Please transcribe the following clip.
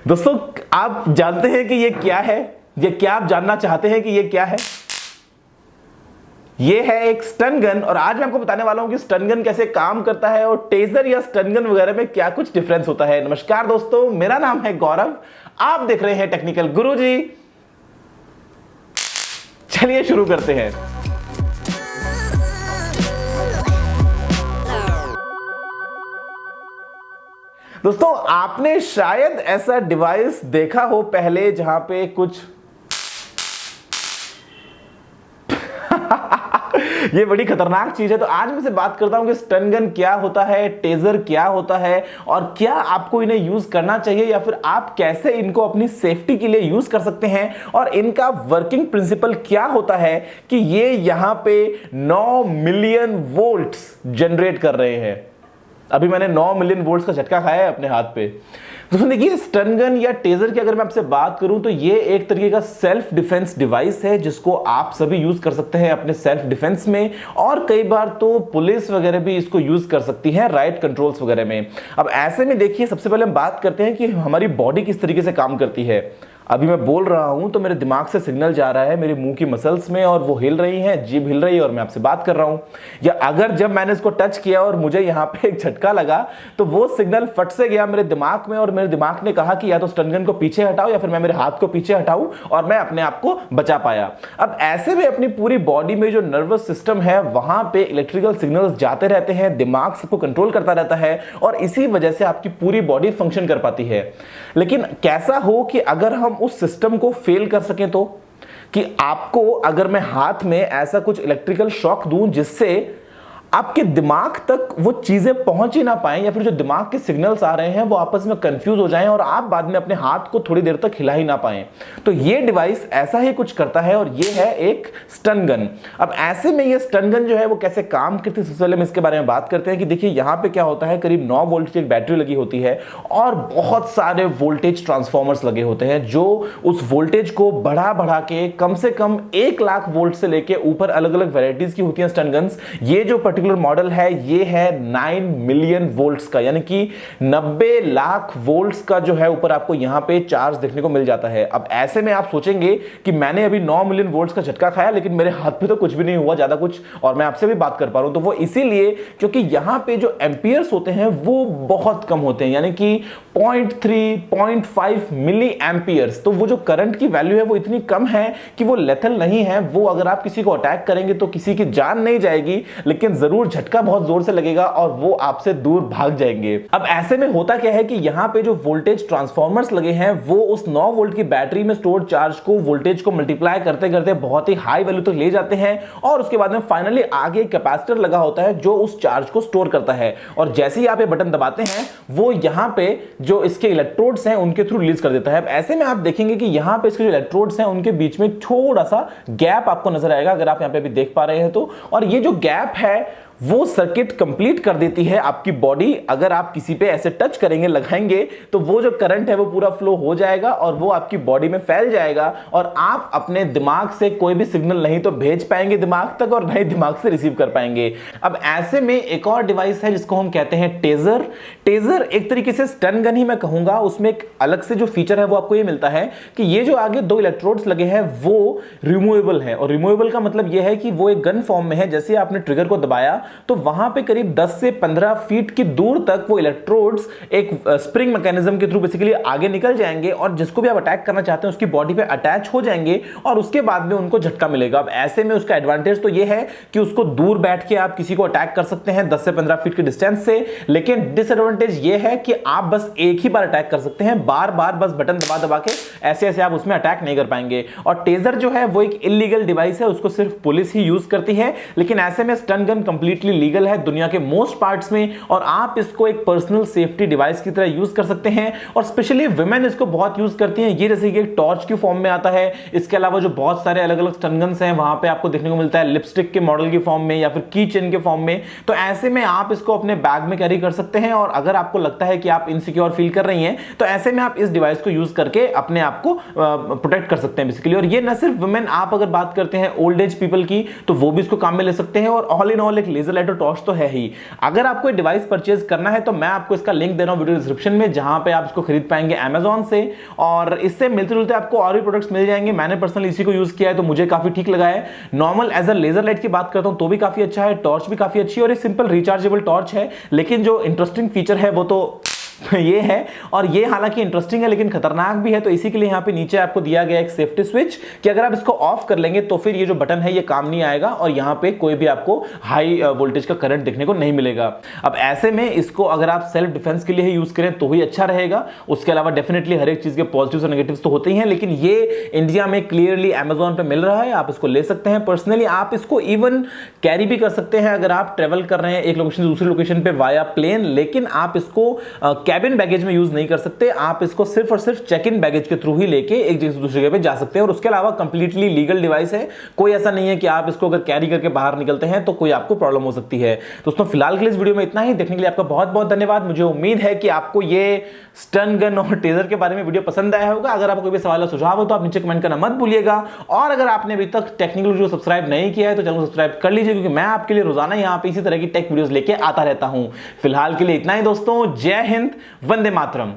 दोस्तों, आप जानते हैं कि ये क्या है? ये क्या आप जानना चाहते हैं कि ये क्या है? ये है एक स्टन गन, और आज मैं आपको बताने वाला हूं कि स्टन गन कैसे काम करता है और टेजर या स्टन गन वगैरह में क्या कुछ डिफरेंस होता है। नमस्कार दोस्तों, मेरा नाम है गौरव, आप देख रहे हैं टेक्निकल गुरुजी। चलिए शुरू करते हैं। दोस्तों, आपने शायद ऐसा डिवाइस देखा हो पहले जहां पे कुछ ये बड़ी खतरनाक चीज है। तो आज मैं से बात करता हूं कि स्टन गन क्या होता है, टेजर क्या होता है और क्या आपको इन्हें यूज करना चाहिए या फिर आप कैसे इनको अपनी सेफ्टी के लिए यूज कर सकते हैं, और इनका वर्किंग प्रिंसिपल क्या होता है कि ये यहां पे 9 मिलियन वोल्ट्स जनरेट कर रहे हैं। अभी मैंने 9 मिलियन वोल्ट्स का झटका खाया है अपने हाथ पे। दोस्तों देखिए, स्टन गन या टेजर की अगर मैं आपसे बात करूं तो ये एक तरीके का सेल्फ डिफेंस डिवाइस है जिसको आप सभी यूज कर सकते हैं अपने सेल्फ डिफेंस में, और कई बार तो पुलिस वगैरह भी इसको यूज कर सकती है राइट कंट्रोल्स वगैरह में। अब ऐसे में देखिए, सबसे पहले हम बात करते हैं कि हमारी बॉडी किस तरीके से काम करती है। अभी मैं बोल रहा हूं तो मेरे दिमाग से सिग्नल जा रहा है मेरे मुंह की मसल्स में, और वो हिल रही हैं, जीभ हिल रही है और मैं आपसे बात कर रहा हूं। या अगर जब मैंने इसको टच किया और मुझे यहां पे एक झटका लगा तो वो सिग्नल फट से गया मेरे दिमाग में, और मेरे दिमाग ने कहा कि या तो स्टन गन को पीछे हटाओ या फिर मैं मेरे हाथ को पीछे हटाऊं, और मैं अपने आप को बचा पाया। अब ऐसे में अपनी पूरी बॉडी में जो नर्वस सिस्टम है वहां पे इलेक्ट्रिकल सिग्नल्स जाते रहते हैं, दिमाग सबको कंट्रोल करता रहता है, और इसी वजह से आपकी पूरी बॉडी फंक्शन कर पाती है। लेकिन कैसा हो कि अगर हम उस सिस्टम को फेल कर सकें, तो कि आपको अगर मैं हाथ में ऐसा कुछ इलेक्ट्रिकल शॉक दूं जिससे आपके दिमाग तक वो चीजें पहुंच ही ना पाए, या फिर जो दिमाग के सिग्नल्स आ रहे हैं वो आपस में कंफ्यूज हो जाएं और आप बाद में अपने हाथ को थोड़ी देर तक हिला ही ना पाएं, तो ये डिवाइस ऐसा ही कुछ करता है, और ये है एक स्टन गन। अब ऐसे में ये स्टन गन जो है वो कैसे काम करती है, सबसे पहले हम इसके बारे में बात करते हैं। कि देखिए, यहां पे क्या होता है, करीब 9 वोल्ट की एक बैटरी लगी होती है और बहुत सारे वोल्टेज ट्रांसफॉर्मर्स लगे होते हैं जो उस वोल्टेज को बढ़ा बढ़ा के कम से कम 1 लाख वोल्ट से लेके ऊपर अलग अलग वेराइटीज की होती हैं स्टन गन्स। ये जो पर्टिकुलर मॉडल है ये है 9 मिलियन वोल्ट्स का, यानी कि 90 लाख वोल्ट्स का जो है ऊपर आपको यहां पे चार्ज देखने को मिल जाता है। अब ऐसे में आप सोचेंगे कि मैंने अभी 9 मिलियन वोल्ट्स का झटका खाया लेकिन मेरे हाथ पे तो कुछ भी नहीं हुआ ज्यादा कुछ, और मैं आपसे भी बात कर पा रहा हूं। तो वो इसीलिए क्योंकि यहां पे जो एम्पियर्स होते हैं वो बहुत कम होते हैं, यानी कि 0.3 0.5 मिली एम्पियर्स। तो वो जो करंट की वैल्यू है वो इतनी कम है कि वो लेथल नहीं है। वो अगर आप किसी को अटैक करेंगे तो किसी की जान नहीं जाएगी, लेकिन जरूर झटका बहुत जोर से लगेगा और वो आपसे दूर भाग जाएंगे। अब ऐसे में होता क्या है कि यहां पे जो वोल्टेज ट्रांसफॉर्मर्स लगे हैं वो उस 9 वोल्ट की बैटरी में स्टोर्ड चार्ज को, वोल्टेज को मल्टीप्लाई करते करते बहुत ही हाई वैल्यू तक ले जाते हैं, और उसके बाद में फाइनली आगे कैपेसिटर लगा होता है जो उस चार्ज को स्टोर करता है, और जैसे ही आप ये बटन दबाते हैं वो यहां पे जो इसके इलेक्ट्रोड्स हैं उनके थ्रू रिलीज कर देता है। अब ऐसे में आप देखेंगे कि यहां पे इसके जो इलेक्ट्रोड्स हैं उनके बीच में थोड़ा सा गैप आपको नजर आएगा, अगर आप यहां पे भी देख पा रहे हैं तो। और ये जो गैप है वो सर्किट कंप्लीट कर देती है आपकी बॉडी। अगर आप किसी पे ऐसे टच करेंगे, लगाएंगे, तो वो जो करंट है वो पूरा फ्लो हो जाएगा और वो आपकी बॉडी में फैल जाएगा, और आप अपने दिमाग से कोई भी सिग्नल नहीं तो भेज पाएंगे दिमाग तक, और नहीं दिमाग से रिसीव कर पाएंगे। अब ऐसे में एक और डिवाइस है जिसको हम कहते हैं टेजर। टेजर एक तरीके से स्टन गन ही मैं कहूंगा। उसमें एक अलग से जो फीचर है वो आपको ये मिलता है कि ये जो आगे 2 इलेक्ट्रोड्स लगे हैं वो रिमूवेबल है, और रिमूवेबल का मतलब ये है कि वो एक गन फॉर्म में है। जैसे आपने ट्रिगर को दबाया तो वहां पे करीब 10 से 15 फीट की दूर तक वो इलेक्ट्रोड्स एक स्प्रिंग मैकेनिज्म के थ्रू बेसिकली आगे निकल जाएंगे, और जिसको भी आप अटैक करना चाहते हैं उसकी बॉडी पे अटैच हो जाएंगे, और उसके बाद में उनको झटका मिलेगा। अब ऐसे में उसका एडवांटेज तो ये है कि उसको दूर बैठ के आप किसी को अटैक कर सकते हैं 10 से 15 फीट के डिस्टेंस से, लेकिन डिसएडवांटेज ये है कि आप बस एक ही बार अटैक कर सकते हैं, बार बार बस बटन दबा दबा के ऐसे ऐसे आप उसमें अटैक नहीं कर पाएंगे। और टेजर जो है वो एक इलीगल डिवाइस है, उसको सिर्फ पुलिस ही यूज करती है, लेकिन ऐसे में स्टन गन कंप्लीटली लीगल है दुनिया के मोस्ट पार्ट्स में, और आप इसको एक पर्सनल सेफ्टी डिवाइस की तरह यूज कर सकते हैं। और स्पेशली वुमेन इसको बहुत यूज करती हैं। ये जैसे कि एक टॉर्च की फॉर्म में आता है। इसके अलावा जो बहुत सारे अलग अलग स्टन गन्स हैं वहां पे आपको देखने को मिलता है लिपस्टिक के मॉडल की फॉर्म में या फिर की चेन के फॉर्म में। तो ऐसे में आप इसको अपने बैग में कैरी कर सकते हैं, और अगर आपको लगता है कि आप इनसिक्योर फील कर रही हैं तो ऐसे में आप इस डिवाइस को यूज करके अपने आप को प्रोटेक्ट कर सकते हैं बेसिकली। और ये न सिर्फ वुमेन, आप अगर बात करते हैं ओल्ड एज पीपल की तो वो भी इसको काम में ले सकते हैं। और ऑल इन ऑल एक लेजर लेजर लाइट और टॉर्च तो है ही। अगर आपको डिवाइस परचेज करना है तो मैं आपको इसका लिंक दे रहा हूं वीडियो डिस्क्रिप्शन में, जहां पे आप इसको खरीद पाएंगे अमेजॉन से, और इससे मिलते जुलते आपको और भी प्रोडक्ट्स मिल जाएंगे। मैंने पर्सनली इसी को यूज किया है तो मुझे काफी ठीक लगा है। Normal as a laser light की बात करता हूं तो भी काफी अच्छा है, टॉर्च भी काफी अच्छी है, और ये सिंपल रिचार्जेबल टॉर्च है। लेकिन जो इंटरेस्टिंग फीचर है वो तो ये है, और ये हालांकि इंटरेस्टिंग है लेकिन खतरनाक भी है। तो इसी के लिए यहां पे नीचे आपको दिया गया एक सेफ्टी स्विच कि अगर आप इसको ऑफ कर लेंगे तो फिर ये जो बटन है ये काम नहीं आएगा, और यहां पे कोई भी आपको हाई वोल्टेज का करंट देखने को नहीं मिलेगा। अब ऐसे में इसको अगर आप सेल्फ डिफेंस के लिए ही यूज करें तो ही अच्छा रहेगा। उसके अलावा डेफिनेटली हर एक चीज के पॉजिटिव्स और नेगेटिव्स तो होते ही हैं, लेकिन ये इंडिया में क्लियरली अमेजॉन पे मिल रहा है, आप इसको ले सकते हैं। पर्सनली आप इसको इवन कैरी भी कर सकते हैं अगर आप ट्रेवल कर रहे हैं एक लोकेशन से दूसरी लोकेशन पे वाया प्लेन, लेकिन आप इसको कैबिन बैगेज में यूज नहीं कर सकते। आप इसको सिर्फ और सिर्फ चेक इन बैगेज के थ्रू ही लेके एक जगह से दूसरी जगह पे जा सकते हैं, और उसके अलावा कंप्लीटली लीगल डिवाइस है। कोई ऐसा नहीं है कि आप इसको अगर कैरी करके बाहर निकलते हैं तो कोई आपको प्रॉब्लम हो सकती है। दोस्तों फिलहाल के लिए इस वीडियो में इतना ही। देखने के लिए आपका बहुत बहुत धन्यवाद। मुझे उम्मीद है कि आपको ये स्टन गन और टेजर के बारे में वीडियो पसंद आया होगा। अगर आपको कोई भी सवाल या सुझाव हो तो आप नीचे कमेंट करना मत भूलिएगा, और अगर आपने अभी तक टेक्निकल वीडियो सब्सक्राइब नहीं किया है तो चैनल को सब्सक्राइब कर लीजिए, क्योंकि मैं आपके लिए रोजाना यहां पे इसी तरह की टेक वीडियोस लेके आता रहता हूं। फिलहाल के लिए इतना ही दोस्तों, जय हिंद, वंदे मातरम।